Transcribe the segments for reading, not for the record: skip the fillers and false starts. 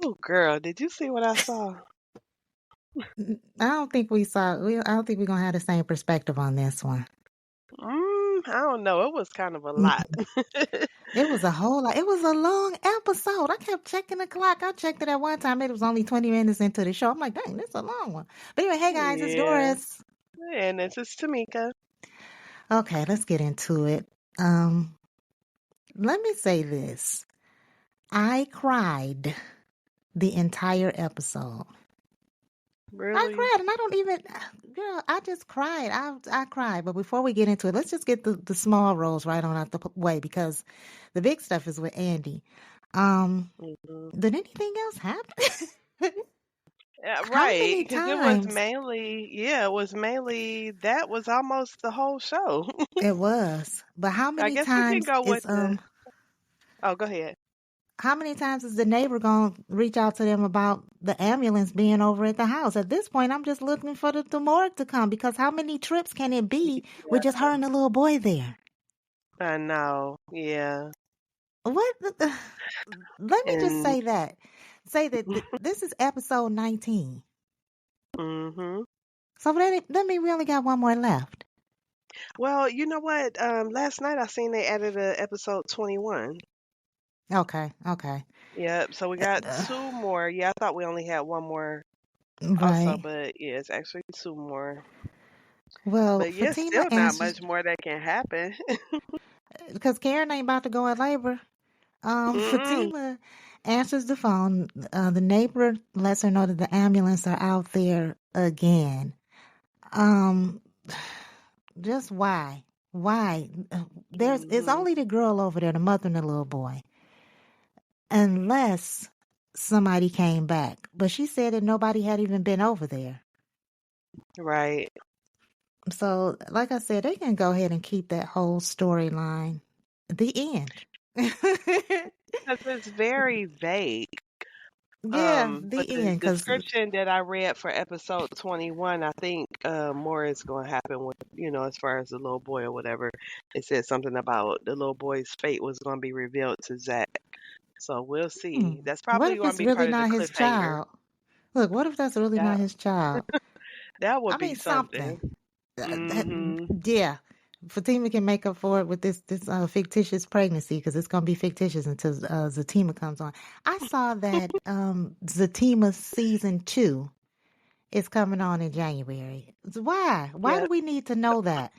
Oh, girl, did you see what I saw? I don't think I don't think we're gonna have the same perspective on this one. I don't know. It was kind of a lot. Mm-mm. It was a whole lot. It was a long episode. I kept checking the clock. I checked it at one time. It was only 20 minutes into the show. I'm like, dang, this is a long one. But anyway, hey guys, it's Yeah. Doris. And this is Tamika. Okay, let's get into it. Um, Let me say this. I cried the entire episode. I Really? cried, and I don't even, girl, I just cried. I cried. But before we get into it, let's just get the small roles right on out the way because the big stuff is with Andi. Um, Hmm. did anything else happen? Yeah, How right. many Because it was times? mainly, yeah, it was mainly, that was almost the whole show. It was, but how I many guess we can times go with is the, oh, go ahead. how many times is the neighbor gonna reach out to them about the ambulance being over at the house? At this point, I'm just looking for the morgue to come because how many trips can it be with just her and the little boy there? I know. Yeah. What? Let me just And, say that. Say that this is episode 19. hmm So that mean we only got one more left. well, you know what? Last night I seen they added a episode 21. Okay, okay. Yep. So we got Uh, two more. Yeah, I thought we only had one more also, right. but yeah, it's actually two more. Well, But yeah, Fatima still not answers much more that can happen. because Karen ain't about to go in labor. Mm-mm. Fatima answers the phone. The neighbor lets her know that the ambulance are out there again. Um, just why? Why? It's Hmm. only the girl over there, the mother and the little boy. Unless somebody came back. But she said that nobody had even been over there. Right. So, like I said, they can go ahead and keep that whole storyline. The end. Because it's very vague. Yeah, But the the end. Because, description that I read for episode 21, I think more is going to happen with, as far as the little boy or whatever. It said something about the little boy's fate was going to be revealed to Zach. So we'll see. That's what probably if going to it's be really part of the not his cliffhanger. child? Look, what if that's really not That his child? that I would be mean, something. something. That, Hmm. yeah. Fatima can make up for it with this fictitious pregnancy because it's gonna be fictitious until Zatima comes on. I saw that Zatima season 2 is coming on in January. Why? Why do Yep, we need to know that?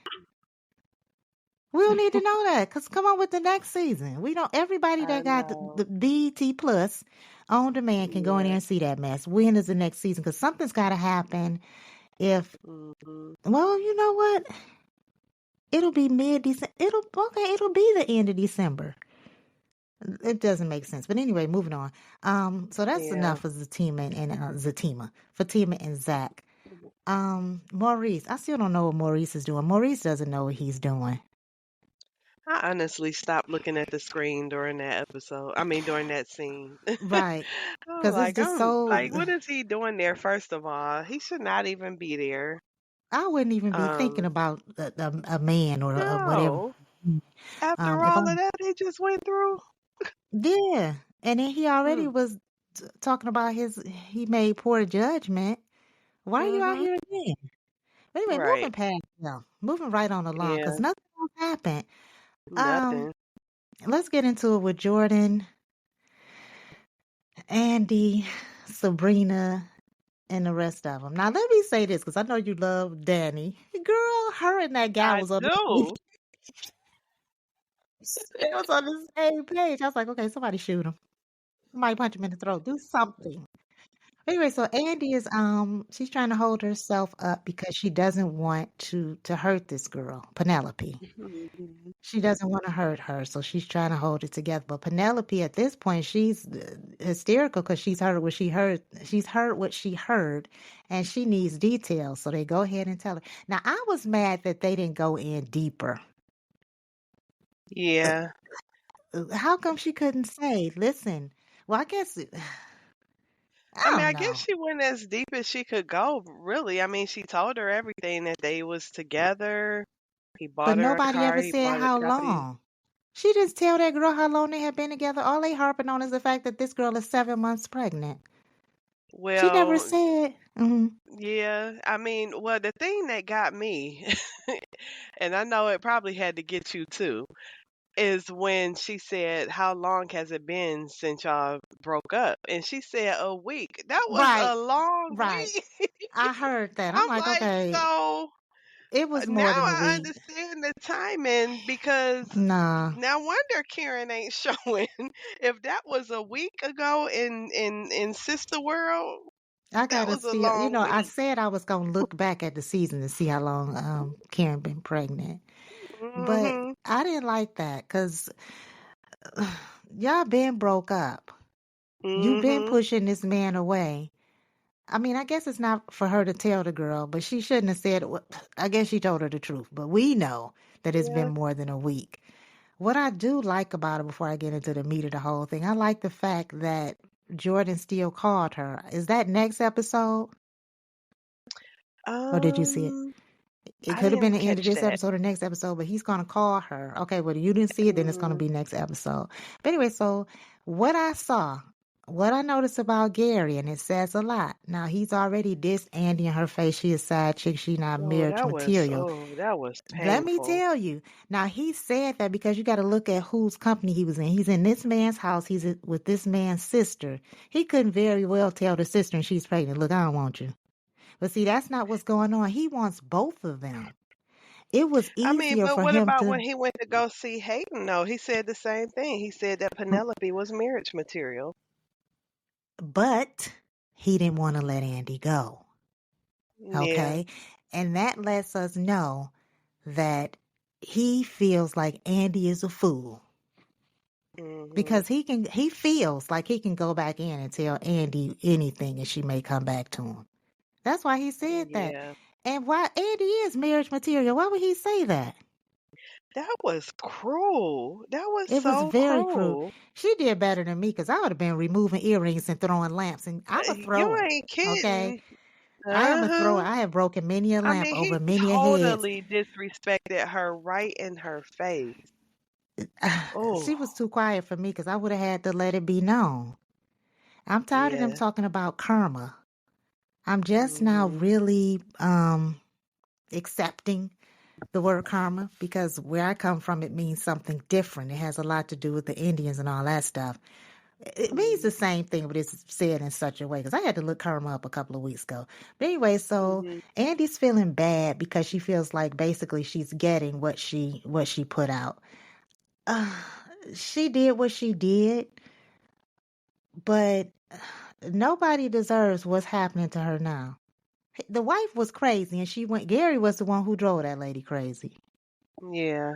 We don't need to know that because come on with the next season. We don't. Everybody I that got know. the BET Plus on demand can go in there Yeah. and see that mess. When is the next season? Because something's got to happen. If Hmm. well, you know what? It'll be mid-December. It'll be the end of December. It doesn't make sense. But anyway, moving on. So that's Yeah. enough for Zatima and Fatima and Zach. Maurice. I still don't know what Maurice is doing. Maurice doesn't know what he's doing. I honestly stopped looking at the screen during that episode. I mean, during that scene. Right. I'm Because it's like, just I'm so like, what is he doing there? First of all, he should not even be there. I wouldn't even be thinking Um, about a man or whatever. no. After If all of I'm that he just went through. yeah, and then he already Mm, was talking about he made poor judgment. Why are you out mm-hmm. here again? But anyway, Right. moving right on along Yeah. because nothing else happened. Um, Nothing. let's get into it with Jordan, Andy, Sabrina, and the rest of them. Now, let me say this because I know you love Danny. Girl, her and that guy I was on the do. it was on the same page. I was like, okay, somebody shoot him. Somebody punch him in the throat. Do something. Anyway, so Andy is she's trying to hold herself up because she doesn't want to hurt this girl, Penelope. Mhm. She doesn't want to hurt her, so she's trying to hold it together. But Penelope, at this point, she's hysterical because she's heard what she heard. She's heard what she heard, and she needs details. So they go ahead and tell her. Now, I was mad that they didn't go in deeper. Uh, Yeah. How come she couldn't say, "Listen"? Well, I guess I I mean, don't I guess know, she went as deep as she could go, really. I mean, she told her everything that they was together. He but bought her a nobody car, ever he said bought a how copy. long. She didn't tell that girl how long they had been together. All they harping on is the fact that this girl is 7 months pregnant. She never Well, said. yeah. I mean, well, the thing that got me, and I know it probably had to get you too, is when she said, "How long has it been since y'all broke up?" And she said, "A week." That was Right, a long right. week. I heard that. I'm I'm like, like, okay, so it was now more than a I week. understand the timing because Nah, no wonder Karen ain't showing. If that was a week ago in Sister World, I that gotta was a still, long I week. said I was gonna look back at the season to see how long Karen been pregnant, but Mhm. I didn't like that because y'all been broke up. You been Mhm. pushing this man away. I mean, I guess it's not for her to tell the girl, but she shouldn't have said. I guess she told her the truth, but we know that it's been Yeah. more than a week. What I do like about it, before I get into the meat of the whole thing, I like the fact that Jordan still called her. Is that next episode, or did you see it? Um, It I could have been didn't the end of catch this that. episode or next episode, but he's gonna call her. Okay, well, you didn't see it, then it's gonna Mhm. be next episode. But anyway, so what I saw, what I noticed about Gary, and it says a lot. Now he's already dissed Andi in her face. She a side chick. She not marriage material. That was Let me painful. tell you. Now he said that because you got to look at whose company he was in. He's in this man's house. With this man's sister. He couldn't very well tell the sister and she's pregnant. Look, I don't want you. But see, that's not what's going on. He wants both of them. It was I mean, easier but for what him about when to, he went to go see Hayden though? He said the same thing. He said that Penelope was marriage material. but he didn't want to let Andi go. Yeah. Okay. And that lets us know that he feels like Andi is a fool. Mhm. Because he feels like he can go back in and tell Andi anything and she may come back to him. That's why he said that. Yeah. And why Andi is marriage material. Why would he say that? That was cruel. That was It was so very cruel. cruel. She did better than me because I would have been removing earrings and throwing lamps. And I'm a You thrower. ain't Okay. kidding. I am a thrower. Uh-huh. I have broken many a I lamp mean, over he many a heads. totally disrespected her right in her face. She Oh, was too quiet for me because I would have had to let it be known. I'm tired of them yeah. talking about karma. I'm just now Mhm. really accepting the word karma because where I come from, it means something different. It has a lot to do with the Indians and all that stuff. It means the Mhm. same thing, but it's said in such a way because I had to look karma up a couple of weeks ago. But anyway, so Mhm. Andy's feeling bad because she feels like basically she's getting what she put out. Uh, she did what she did, but nobody deserves what's happening to her now. The wife was crazy, and she went. Gary was the one who drove that lady crazy. Yeah.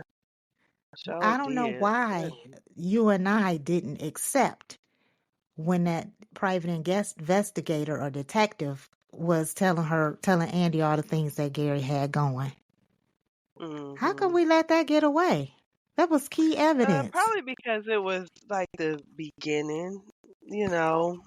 Sure I don't know did. why you and I didn't accept when that private investigator or detective was telling Andi all the things that Gary had going. How come Mhm. we let that get away? That was key evidence. Probably because it was like the beginning, you know.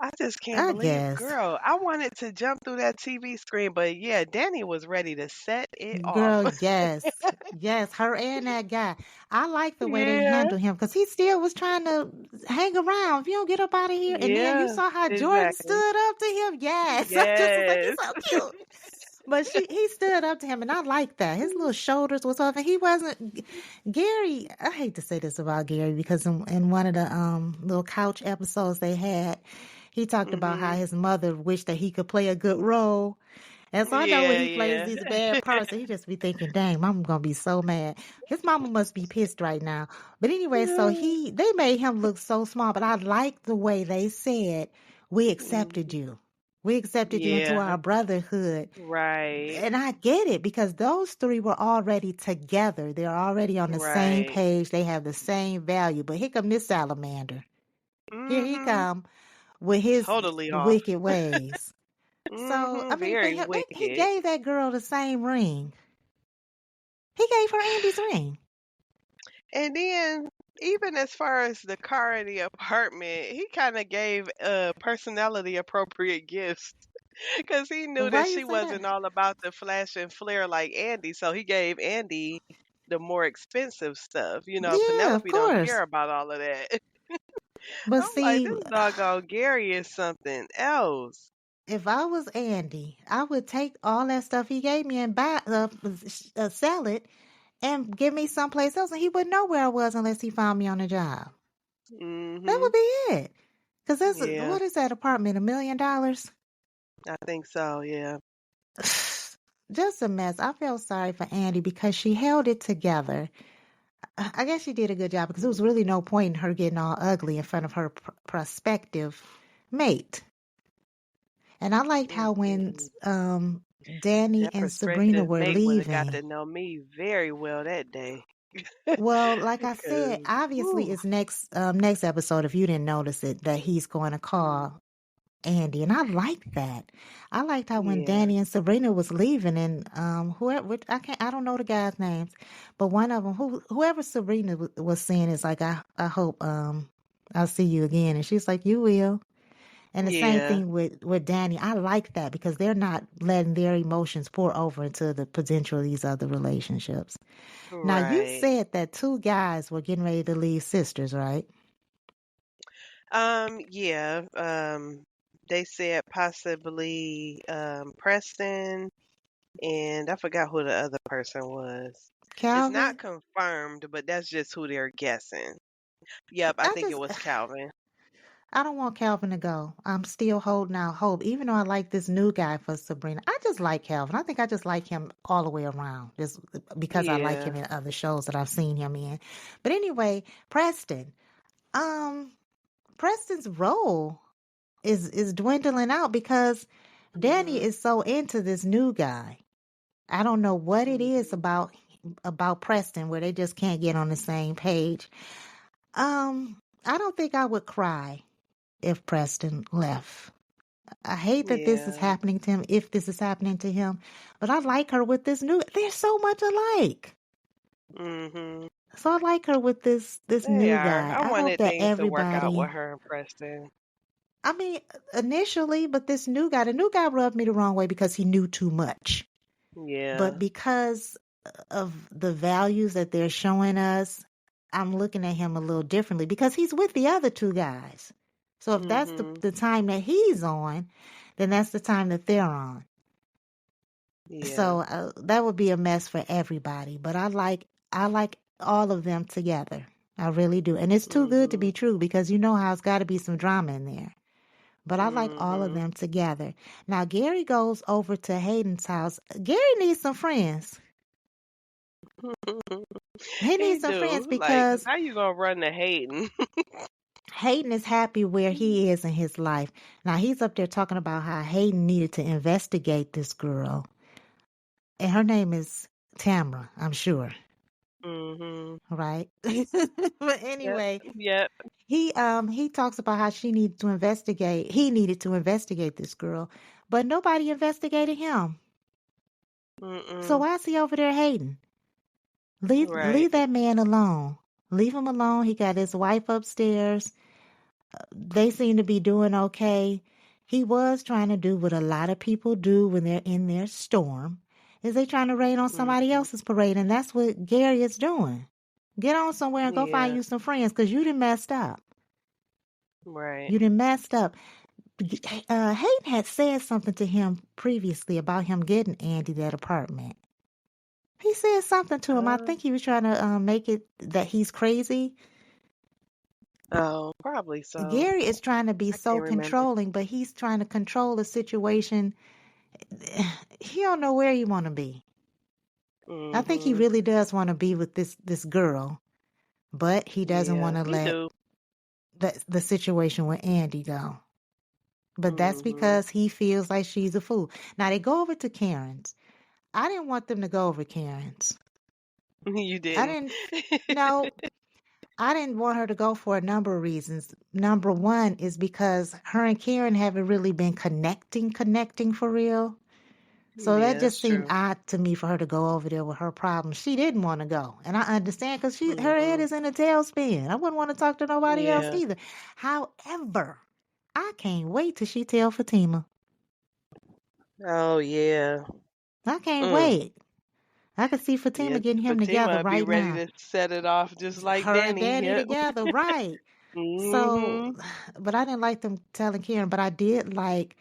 I just can't I believe, guess. girl, I wanted to jump through that TV screen, but yeah, Danny was ready to set it off. Girl, yes. Yes, her and that guy. I like the way they Yeah. handled him because he still was trying to hang around. If you don't get up out of here. And then you Yeah, saw how Jordan exactly. stood up to him. Yes. I just was like, he's Yes. so cute. But he stood up to him, and I like that. His little shoulders was off, and he wasn't. Gary, I hate to say this about Gary because in one of the little couch episodes they had, he talked about how Mhm. his mother wished that he could play a good role. And so I know when Yeah, he plays yeah. these bad parts, he just be thinking, "Dang, mama gonna be so mad." His mama must be pissed right now. But anyway, so they made him look so small. But I like the way they said, "We accepted Mhm. you. We accepted you into Yeah, our brotherhood." right. And I get it because those three were already together. They're already on the same Right. page. They have the same value. But here come this salamander. Here he Mhm. come with his Totally off. wicked ways. So I Mhm. mean, for Very him, he wicked. gave that girl the same ring. He gave her Andy's ring. And then even as far as the car and the apartment, he kind of gave personality appropriate gifts because he knew Why that you she say that? wasn't all about the flash and flare like Andy, so he gave Andy the more expensive stuff. Yeah, of Penelope don't care course. about all of that. But I'm like, see, this doggone Gary is something else. if I was Andy, I would take all that stuff he gave me and buy sell it and give me someplace else, and he wouldn't know where I was unless he found me on the job. That would Mhm. be it. Cause that's Yeah, what is that apartment? $1 million? I think so. Yeah. Just a mess. I felt sorry for Andy because she held it together. I guess she did a good job because there was really no point in her getting all ugly in front of her prospective mate. And I liked how when Mm-mm. Danny That and Sabrina prospective were mate would have got leaving. to know me very well that day. Well, like I said, Cause, obviously whew, it's next episode if you didn't notice it that he's going to mm, call Andy, and I liked that. I liked how when yeah, Danny and Sabrina was leaving, and whoever I don't know the guys' names, but one of them, whoever Sabrina was saying is like, I hope I'll see you again, and she's like, you will. And the same yeah, thing with Danny. I like that because they're not letting their emotions pour over into the potential of these other relationships. Now, you right. said that two guys were getting ready to leave sisters, right? Yeah. They said possibly Preston, and I forgot who the other person was. It's not Calvin? confirmed, but that's just who they're guessing. Yep, I I think it just, was Calvin. I don't want Calvin to go. I'm still holding out hope, even though I like this new guy for Sabrina. I just like Calvin. I think I just like him all the way around, just because I like him Yeah. in other shows that I've seen him in. But anyway, Preston. Um, Preston's role is dwindling out because Danny Mhm. is so into this new guy. I don't know what it is Mhm. about Preston where they just can't get on the same page. I don't think I would cry if Preston left. I hate that this is Yeah. happening to him, if this is happening to him, but I like her with this new. They're so much alike. Mhm. So I like her with this They new are. guy. I I hope wanted that things to work out with everybody. her and Preston. I mean, initially, but the new guy rubbed me the wrong way because he knew too much. But Yeah. because of the values that they're showing us, I'm looking at him a little differently because he's with the other two guys. So if that's Mhm. the time that he's on, then that's the time that they're on. Yeah. So that would be a mess for everybody. But I like all of them together. I really do. And it's too good to Mhm. be true because you know how it's got to be some drama in there. But I like all of Mhm. them together. Now Gary goes over to Hayden's house. Gary needs some friends. He He needs some friends do. Like, 'cause because how you gonna run to hating? Hayden is happy where he is in his life. Now he's up there talking about how Hayden needed to investigate this girl. And her name is Tamara, I'm sure. Mhm. Right? But Yep. anyway, Yep. he talks about how he needed to investigate this girl, but nobody investigated him. So Mm-mm. why is he over there hating? Leave Right. that man alone. Leave him alone. He got his wife upstairs. They seem to be doing okay. He was trying to do what a lot of people do when they're in their storm, is they trying to rain on somebody Mhm. else's parade, and that's what Gary is doing. Get on somewhere and go find Yeah. you some friends, because you done messed up. Right. You done messed up. Hayden had said something to him previously about him getting Andy that apartment. He said something to him. I Uh, think he was trying to make it that he's crazy. oh, probably so. Gary is trying to be I so can't remember. controlling, but he's trying to control the situation. He don't know where he want to be. I think he Mhm. really does want to be with this girl, but he doesn't Yeah, want to he let do. the situation with Andy go. But that's Mhm. because he feels like she's a fool. Now they go over to Karen's. I didn't want them to go over Karen's. You I didn't. didn't. No, I didn't want her to go for a number of reasons. Number one is because her and Karen haven't really been connecting for real. So that Yeah, just that's seemed true. odd to me for her to go over there with her problems. She didn't want to go, and I understand because her head Mhm. is in a tailspin. I wouldn't want to talk to nobody else Yeah. either. However, I can't wait till she tell Fatima. Oh yeah. I can't Mm. wait. I could see Yeah, Fatima getting him Fatima together would be right ready now. to set it off just like Her and Danny. Danny Yep. together, right. So, Hmm. but I didn't like them telling Karen, but I did like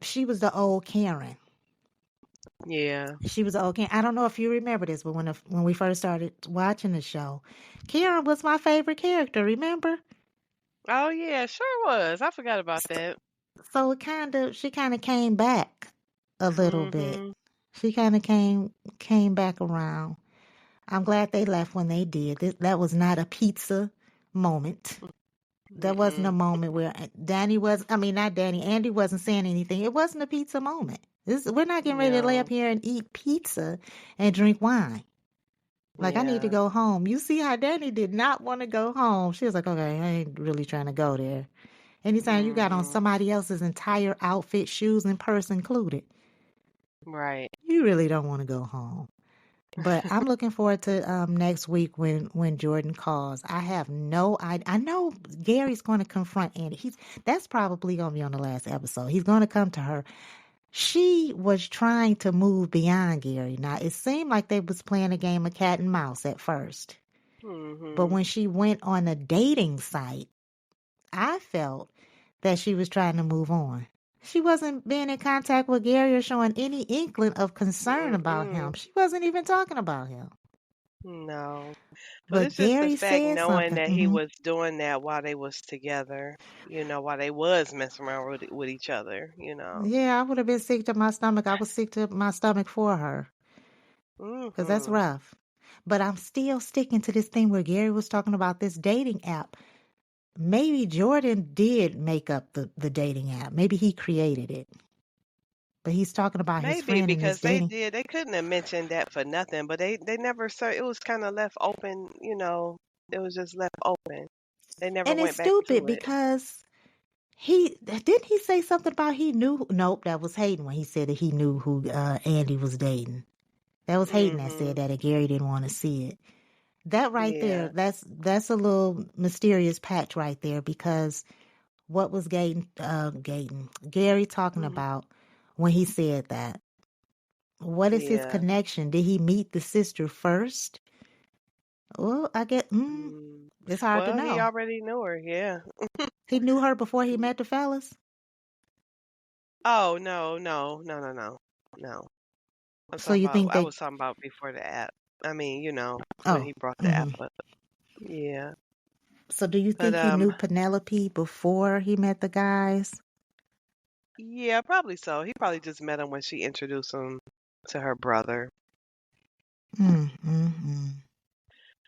she was the old Karen. Yeah. She was the old Karen. I don't know if you remember this, but when we first started watching the show, Karen was my favorite character. Remember? Oh yeah, sure was. I forgot about So, that. so she kind of came back a little bit. Hmm. She kind of came back around. I'm glad they left when they did. That was not a pizza moment. That wasn't a Mm-mm. moment where Danny was, I mean, not Danny, Andy wasn't saying anything. It wasn't a pizza moment. We're not getting ready to lay up No. here and eat pizza and drink wine. Like, I need to Yeah. go home. You see how Danny did not want to go home. She was like, okay, I ain't really trying to go there. Anytime you got on Hmm. somebody else's entire outfit, shoes and purse included, Right. you really don't want to go home. But I'm looking forward to next week when Jordan calls. I have no idea. I know Gary's going to confront Andy. That's probably going to be on the last episode. He's going to come to her. She was trying to move beyond Gary. Now it seemed like they was playing a game of cat and mouse at first, but Hmm. when she went on a dating site, I felt that she was trying to move on. She wasn't being in contact with Gary or showing any inkling of concern about him. Mm-mm. She wasn't even talking about him. No. But But it's just the Gary fact said knowing something. that he was doing that while they was together, while they was messing around with each other. Yeah, I would have been sick to my stomach. I was sick to my stomach for her because that's Hmm. rough. But I'm still sticking to this thing where Gary was talking about this dating app. Maybe Jordan did make up the dating app. Maybe he created it. But he's talking about his Maybe friend in this because they dating. did, they couldn't have mentioned that for nothing, but they never it was kind of left open. It was just left open. They never And it's went back stupid to it. because he say something about he knew. Nope, that was Hayden when he said that he knew who Andy was dating. That was Hayden that said Mhm. that, and Gary didn't want to see it. That right there, Yeah. that's a little mysterious patch right there because what was Gary talking Mhm. about when he said that? What is his Yeah. connection? Did he meet the sister first? Well, I get Mm. it's hard to Well, he know. already knew her. Yeah. He knew her before he met the fellas. Oh, no, no, no, no, no, no. So you think I they? was talking about before the app. I mean, when Oh, he brought the app hmm. up. Yeah. So do you But think he knew Penelope before he met the guys? yeah, probably so. He probably just met him when she introduced him to her brother. Mm.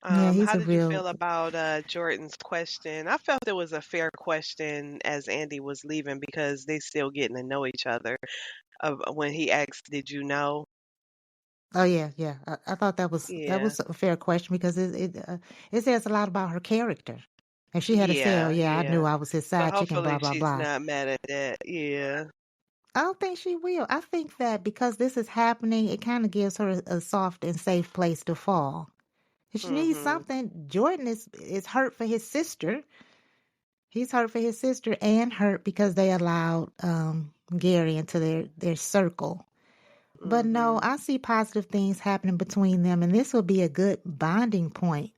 Yeah, he's How a did you real. feel about Jordan's question? I felt it was a fair question as Andy was leaving because they still getting to know each other. When he asked, "Did you know?" Oh yeah, yeah. I thought that Yeah, was a fair question because it says a lot about her character. If she had to say, "Oh yeah, yeah, I knew yeah. I was his So side chick," and blah hopefully blah she's blah. not mad at that. Yeah. I don't think she will. I think that because this is happening, it kind of gives her a soft and safe place to fall. If she needs Mhm. something, Jordan is hurt for his sister. He's hurt for his sister and hurt because they allowed Gary into their circle. But no, Mhm. I see positive things happening between them, and this will be a good bonding point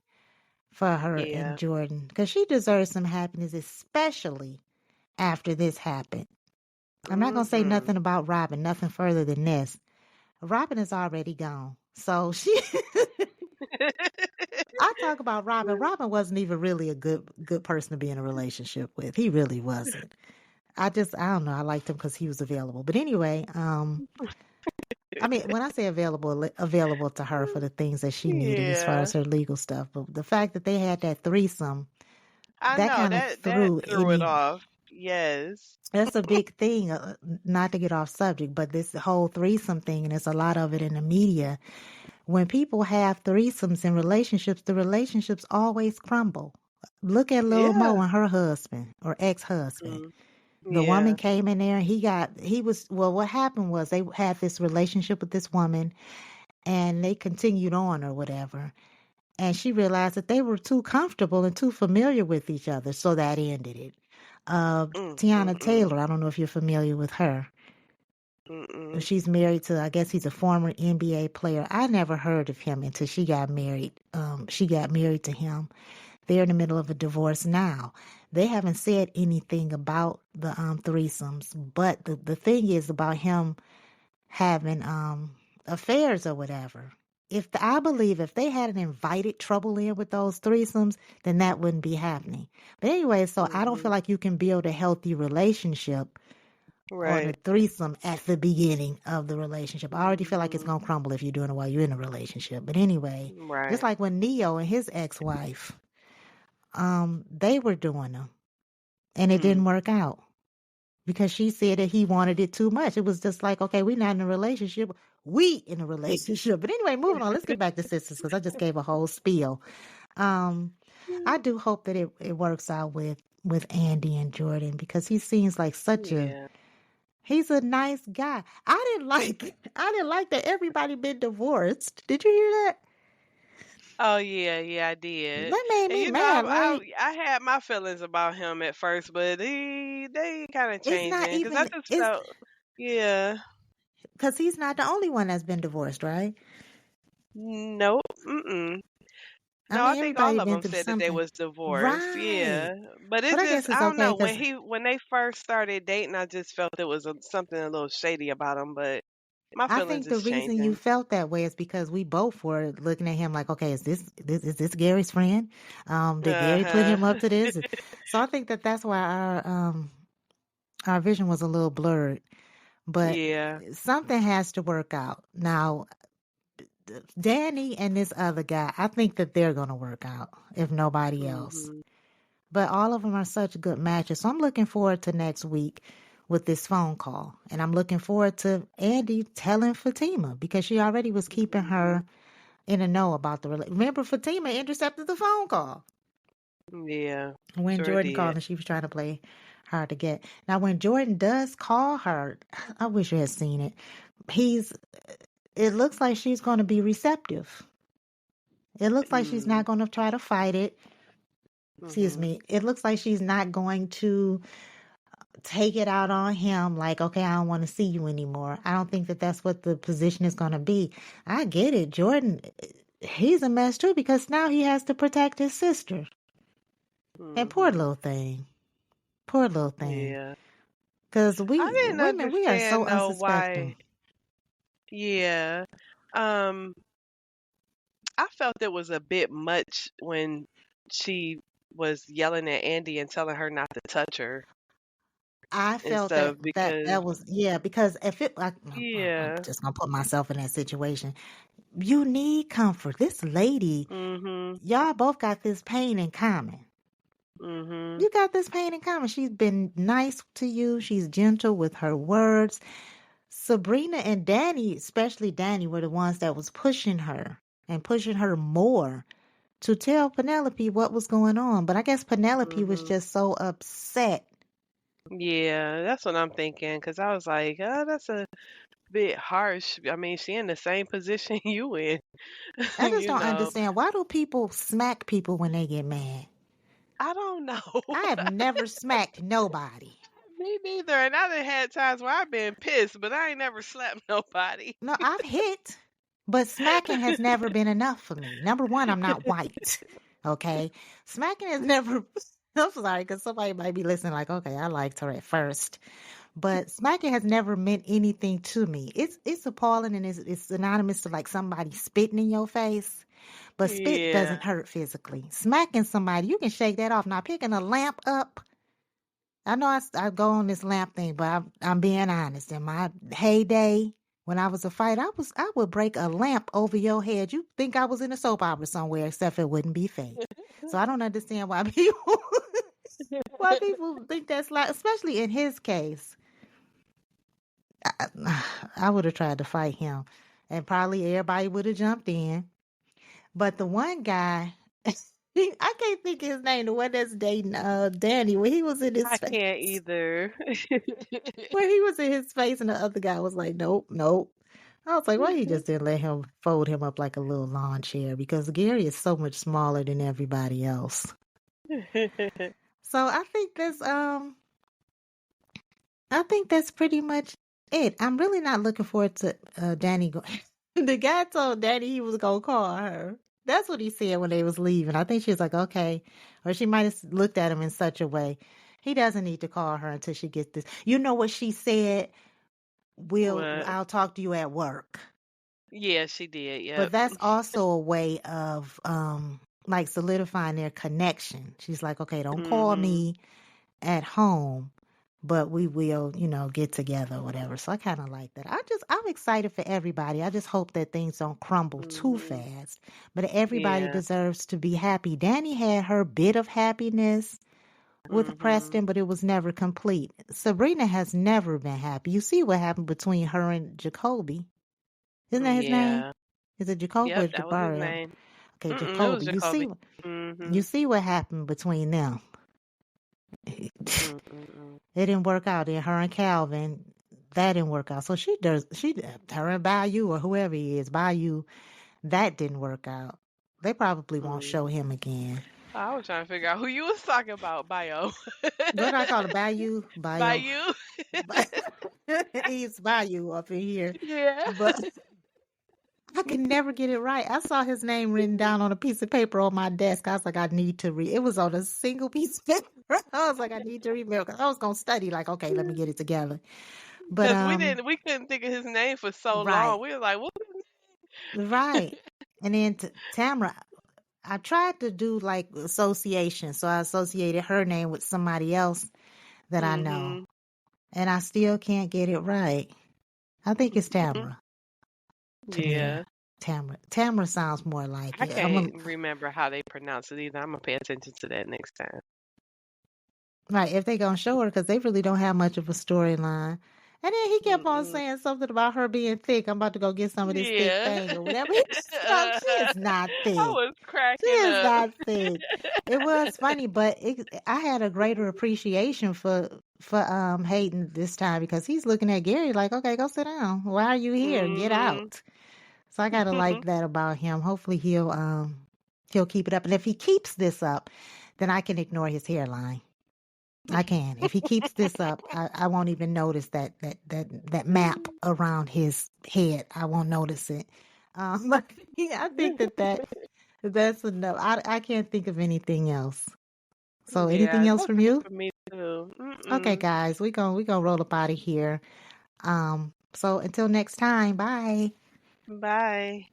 for her and Yeah. Jordan because she deserves some happiness, especially after this happened. I'm not gonna say Mhm. nothing about Robin, nothing further than this. Robin is already gone, so she. I talk about Robin. Robin wasn't even really a good person to be in a relationship with. He really wasn't. I don't know. I liked him because he was available. But anyway, I mean, when I say available to her for the things that she needed as far Yeah. as her legal stuff, but the fact that they had that threesome, I that know kind of that threw threw it any. off. Yes. That's a big thing. Not to get off subject, but this whole threesome thing, and there's a lot of it in the media. When people have threesomes in relationships, the relationships always crumble. Look at Lil Mo Yeah. and her husband or ex-husband. Mm. The woman Yeah. came in there and what happened was they had this relationship with this woman and they continued on or whatever. And she realized that they were too comfortable and too familiar with each other, so that ended it. Mm. Mm. Tiana Mm. Taylor, I don't know if you're familiar with her. Mm-mm. She's married to, I guess he's a former NBA player. I never heard of him until she got married. She got married to him. They're in the middle of a divorce now. They haven't said anything about the threesomes, but the thing is about him having affairs or whatever. I believe if they hadn't invited trouble in with those threesomes, then that wouldn't be happening. But anyway, so I don't Mm-hmm. feel like you can build a healthy relationship on a Right. threesome at the beginning of the relationship. I already feel like it's Mm-hmm. gonna crumble if you're doing it while you're in a relationship. But anyway, just Right. like when Neo and his ex-wife, they were doing them and it Mm. didn't work out because she said that he wanted it too much. It was just like, okay, we're not in a relationship. We in a relationship. But anyway, moving on. Let's get back to sisters because I just gave a whole spiel. Um, I do hope that it works out with Andy and Jordan because he seems like Yeah. he's a nice guy. I didn't like that everybody been divorced. Did you hear that? Oh yeah, yeah, I did. That made And me you know, mad. Like I had my feelings about him at first, but they kind of it's not changing because I even just it's felt, yeah, because he's not the only one that's been divorced, right? nope, mm-mm. I No, I mean, think all everybody of been them through said that they something. was divorced. Right. Yeah, but But it I just guess it's I don't okay know because when they first started dating, I just felt there was something a little shady about him. But my I feelings think the is reason you changing. felt that way is because we both were looking at him like, okay, is this Gary's friend? Did Uh Gary put huh. him up to this? So I think that that's why our vision was a little blurred. But Yeah. something has to work out. Now, Danny and this other guy, I think that they're going to work out, if nobody else. Mhm. But all of them are such good matches. So I'm looking forward to next week with this phone call. And I'm looking forward to Andy telling Fatima because she already was keeping Mhm. her in the know about the relationship. Remember, Fatima intercepted the phone call Yeah. when Sure Jordan called did. and she was trying to play hard to get. Now, when Jordan does call her, I wish you had seen it. He's it looks like she's going to be receptive. It looks like she's Mm. not going to try to fight it. Excuse Mhm. me. It looks like she's not going to take it out on him like, okay, I don't want to see you anymore. I don't think that that's what the position is going to be. I get it. Jordan, he's a mess too because now he has to protect his sister. And poor Mhm. little thing. Poor little thing. Yeah. Because I we didn't women, we are so understand though unsuspecting. why. Yeah. Um, I felt it was a bit much when she was yelling at Andy and telling her not to touch her I and felt stuff that because was, yeah, because if it, I'm yeah. just going to put myself in that situation. You need comfort. This lady, Mhm. y'all both got this pain in common. Mhm. You got this pain in common. She's been nice to you. She's gentle with her words. Sabrina and Danny, especially Danny, were the ones that was pushing her and pushing her more to tell Penelope what was going on. But I guess Penelope was Mhm. just so upset. Yeah, that's what I'm thinking. Cause I was like, that's a bit harsh. I mean, she in the same position you in, I just you don't know. understand. Why do people smack people when they get mad? I don't know. I have never smacked nobody. Me neither. And I done had times where I've been pissed, but I ain't never slapped nobody. No, I've hit, but smacking has never been enough for me. Number one, I'm not white. Okay. Smacking has never, I'm sorry, because somebody might be listening like, okay, I liked her at first. But smacking has never meant anything to me. It's appalling and it's synonymous to like somebody spitting in your face. But spit Yeah. doesn't hurt physically. Smacking somebody, you can shake that off. Now picking a lamp up, I know I go on this lamp thing, but I'm being honest. In my heyday, when I was a fighter, I would break a lamp over your head. You think I was in a soap opera somewhere, except it wouldn't be fake. So I don't understand why people why people think that's like, especially in his case. I would have tried to fight him, and probably everybody would have jumped in. But the one guy, I can't think of his name. The one that's dating Danny, when he was in his I face. can't either. Where he was in his face and the other guy was like, nope, nope. I was like, why he just didn't let him fold him up like a little lawn chair? Because Gary is so much smaller than everybody else. So I think that's pretty much Ed, I'm really not looking forward to Danny. The guy told Danny he was gonna call her. That's what he said when they was leaving. I think she was like, okay, or she might have looked at him in such a way. He doesn't need to call her until she gets this. You know what she said? What? I'll talk to you at work. Yeah, she did. But Yep. that's also a way of like solidifying their connection. She's like, okay, don't call Mhm. me at home, but we will, get together or whatever. So I kind of like that. I'm excited for everybody. I just hope that things don't crumble too Mhm. fast. But everybody Yeah. deserves to be happy. Danny had her bit of happiness with Mhm. Preston, but it was never complete. Sabrina has never been happy. You see what happened between her and Jacoby. Isn't that his name? Yeah. Is it Jacoby or Yep, that was his Jabari? name. Okay, It was Jacoby. Jacoby. You Mhm. see what happened between them. Mm. It didn't work out. Then her and Calvin, that didn't work out. So her and Bayou or whoever he is, Bayou, that didn't work out. They probably won't show Mhm. him again. I was trying to figure out who you was talking about, Bio. What do I call it? Bayou? By Bayou. you? He's Bayou up in here. Yeah. But I can never get it right. I saw his name written down on a piece of paper on my desk. I was like, I need to read. It was on a single piece of paper. I was like, I need to remember because I was gonna study. Like, okay, let me get it together. But Because we couldn't think of his name for so long. right, We were like, what? right. And then Tamara, I tried to do like association, so I associated her name with somebody else that I know, Mhm. and I still can't get it right. I think it's Tamara to me. Yeah. Tamara sounds more like I it. can't remember how they pronounce it either. I'm gonna pay attention to that next time. Right, if they gonna show her, because they really don't have much of a storyline. And then he kept on Mm-mm. saying something about her being thick. I'm about to go get some of this thick Yeah. thing or whatever. She is not I thick. was She cracking is up. not thick. It was funny, but I had a greater appreciation for Hayden this time because he's looking at Gary like, okay, go sit down. Why are you here? Get Mhm. out. So I gotta like that about him. Hopefully he'll keep it up. And if he keeps this up, then I can ignore his hairline. I can. If he keeps this up, I won't even notice that map around his head. I won't notice it. But yeah, I think that's enough. I can't think of anything else. So Yeah, anything else that's from it you? for me too. Okay, Mm-mm. guys, we gonna roll up out of here. So until next time, bye. Bye.